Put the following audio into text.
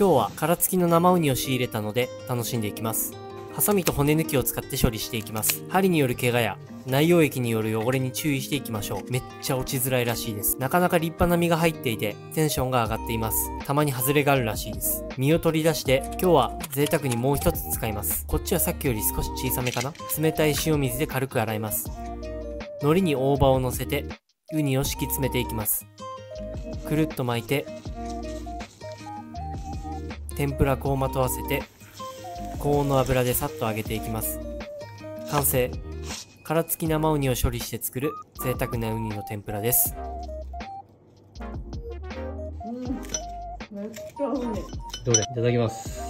今日は殻付きの生ウニを仕入れたので楽しんでいきます。ハサミと骨抜きを使って処理していきます。針による怪我や内容液による汚れに注意していきましょう。めっちゃ落ちづらいらしいです。なかなか立派な実が入っていてテンションが上がっています。たまに外れがあるらしいです。実を取り出して今日は贅沢にもう一つ使います。こっちはさっきより少し小さめかな。冷たい塩水で軽く洗います。海苔に大葉を乗せてウニを敷き詰めていきます。くるっと巻いて天ぷら粉をまとわせて高温の油でさっと揚げていきます。完成。殻付き生ウニを処理して作る贅沢なウニの天ぷらです。めっちゃうまい。どれいただきます。